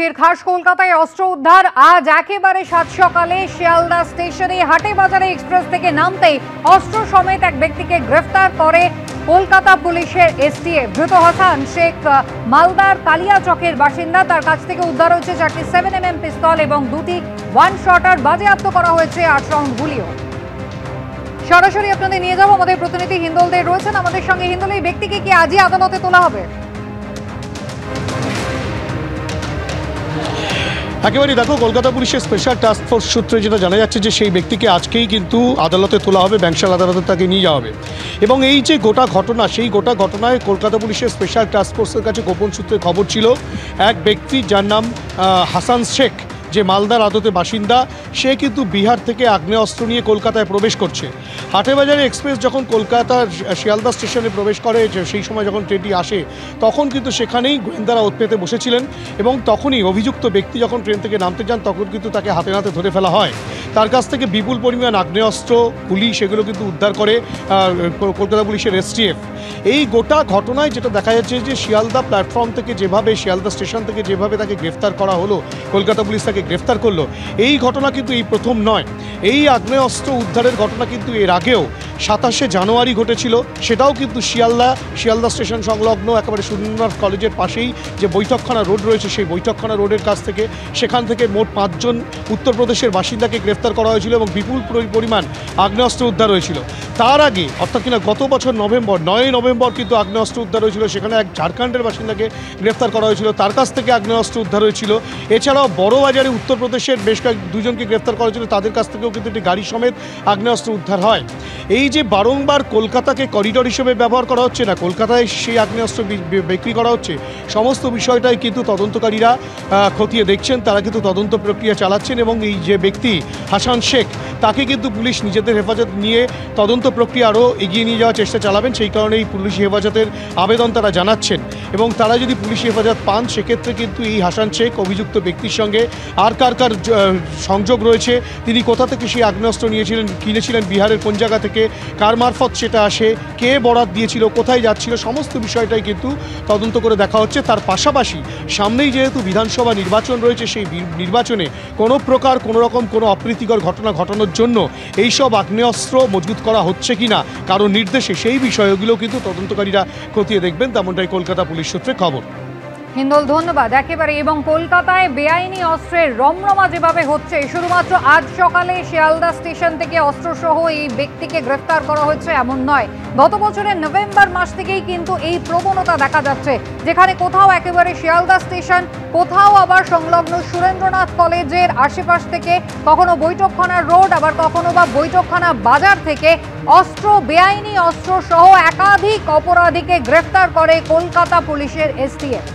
ফের খাস কলকাতায় অস্ত্র উদ্ধার। আজ একেবারে সাত সকালে শিয়ালদা স্টেশনে হাটে বাজারে এক্সপ্রেস থেকে নামতেই অস্ত্র সমেত এক ব্যক্তিকে গ্রেফতার করে কলকাতা পুলিশের এসটিএফ। ধৃত হাসান শেখ মালদার কালিয়াচকের বাসিন্দা। তার কাছ থেকে উদ্ধার হয়েছে 4টি 7mm পিস্তল এবং 2টি ওয়ান শটার। বাজেয়াপ্ত করা হয়েছে 8 রাউন্ড গুলিও। সরাসরি আপনাদের নিয়ে যাবো, আমাদের প্রতিনিধি হিন্দল দে রয়েছেন আমাদের সঙ্গে। হিন্দল, এই ব্যক্তিকে কি আজই আদালতে তোলা হবে? একেবারে দেখো, কলকাতা পুলিশের স্পেশাল টাস্ক ফোর্স সূত্রে যেটা জানা যাচ্ছে যে সেই ব্যক্তিকে আজকেই কিন্তু আদালতে তোলা হবে, ব্যাংশাল আদালতে তাকে নিয়ে যাওয়া হবে। এবং এই যে গোটা ঘটনা, সেই গোটা ঘটনায় কলকাতা পুলিশের স্পেশাল টাস্ক ফোর্সের কাছে গোপন সূত্রে খবর ছিল এক ব্যক্তি যার নাম হাসান শেখ, যে মালদার আদতে বাসিন্দা। সে কিন্তু বিহার থেকে আগ্নেয়াস্ত্র নিয়ে কলকাতায় প্রবেশ করছে। হাটেবাজারে এক্সপ্রেস যখন কলকাতার শিয়ালদা স্টেশনে প্রবেশ করে, সেই সময় যখন ট্রেনটি আসে তখন কিন্তু সেখানেই গোয়েন্দারা ওত পেতে বসেছিলেন। এবং তখনই অভিযুক্ত ব্যক্তি যখন ট্রেন থেকে নামতে যান তখন কিন্তু তাকে হাতে নাতে ধরে ফেলা হয়। তার কাছ থেকে বিপুল পরিমাণ আগ্নেয়াস্ত্র, গুলি সেগুলো কিন্তু উদ্ধার করে কলকাতা পুলিশের এসটিএফ। এই গোটা ঘটনায় যেটা দেখা যাচ্ছে যে শিয়ালদা প্ল্যাটফর্ম থেকে যেভাবে, শিয়ালদা স্টেশন থেকে যেভাবে তাকে গ্রেফতার করা হলো, কলকাতা পুলিশ তাকে গ্রেফতার করলো, এই ঘটনা কিন্তু এই প্রথম নয়। এই আগ্নেয়াস্ত্র উদ্ধারের ঘটনা কিন্তু এর আগেও 27শে জানুয়ারি ঘটেছিল। সেটাও কিন্তু শিয়ালদা স্টেশন সংলগ্ন একেবারে সুরেন্দ্রনাথ কলেজের পাশেই যে বৈঠকখানা রোড রয়েছে, সেই বৈঠকখানা রোডের কাছ থেকে, সেখান থেকে মোট 5 জন উত্তরপ্রদেশের বাসিন্দাকে গ্রেফতার করা হয়েছিল এবং বিপুল পরিমাণ আগ্নেয়াস্ত্র উদ্ধার হয়েছিল। তার আগে অর্থাৎ কিনা গত বছর 9 নভেম্বর কিন্তু আগ্নেয়াস্ত্র উদ্ধার হয়েছিল। সেখানে এক ঝাড়খণ্ডের বাসিন্দাকে গ্রেফতার করা হয়েছিল, তার কাছ থেকে আগ্নেয়াস্ত্র উদ্ধার হয়েছিল। এছাড়াও বড়বাজারে উত্তরপ্রদেশের বেশ দুজনকে গ্রেফতার করা হয়েছিল, তাদের কাছ থেকেও কিন্তু একটি গাড়ি সমেত আগ্নেয়াস্ত্র উদ্ধার হয়। এই যে বারংবার কলকাতাকে করিডোর হিসেবে ব্যবহার করা হচ্ছে না, কলকাতায় সেই আগ্নেয়াস্ত্র বিক্রি করা হচ্ছে, সমস্ত বিষয়টাই কিন্তু তদন্তকারীরা খতিয়ে দেখছেন। তারা কিন্তু তদন্ত প্রক্রিয়া চালাচ্ছেন এবং এই যে ব্যক্তি হাসান শেখ, তাকে কিন্তু পুলিশ নিজেদের হেফাজত নিয়ে তদন্ত প্রক্রিয়া আরও এগিয়ে নিয়ে যাওয়ার চেষ্টা চালাবেন। সেই কারণে এই পুলিশি হেফাজতের আবেদন তারা জানাচ্ছেন। এবং তারা যদি পুলিশি হেফাজত পান, সেক্ষেত্রে কিন্তু এই হাসান শেখ অভিযুক্ত ব্যক্তির সঙ্গে আর কার সংযোগ রয়েছে, তিনি কোথা থেকে সেই আগ্নেয়াস্ত্র কিনেছিলেন, বিহারের কোন জায়গা থেকে, কার মারফত সেটা আসে, কে বরাত দিয়েছিল, কোথায় যাচ্ছিল, সমস্ত বিষয়টাই কিন্তু তদন্ত করে দেখা হচ্ছে। তার পাশাপাশি সামনেই যেহেতু বিধানসভা নির্বাচন রয়েছে, সেই নির্বাচনে কোনো প্রকার কোনো অপ্রীতিকর ঘটনা ঘটানোর জন্য এইসব আগ্নেয়াস্ত্র মজুত করা হচ্ছে কিনা কারণ নির্দেশে, সেই বিষয়গুলো কিন্তু তদন্তকারীরা খতিয়ে দেখবেন, তেমনটাই কলকাতা পুলিশ সূত্রে খবর। হিন্দল, ধন্যবাদ। একেবারে এবং কলকাতায় বেআইনি অস্ত্রের রমরমা যেভাবে হচ্ছে, শুধুমাত্র আজ সকালে শিয়ালদা স্টেশন থেকে অস্ত্রসহ এই ব্যক্তিকে গ্রেফতার করা হয়েছে এমন নয়। গত বছরের নভেম্বর মাস থেকেই কিন্তু এই প্রবণতা দেখা যাচ্ছে, যেখানে কোথাও একেবারে শিয়ালদা স্টেশন, কোথাও আবার সংলগ্ন সুরেন্দ্রনাথ কলেজের আশেপাশ থেকে, কখনো বৈঠকখানা রোড, আবার কখনো বা বৈঠকখানা বাজার থেকে অস্ত্র, বেআইনি অস্ত্র সহ একাধিক অপরাধীকে গ্রেফতার করে কলকাতা পুলিশের এসটিএফ।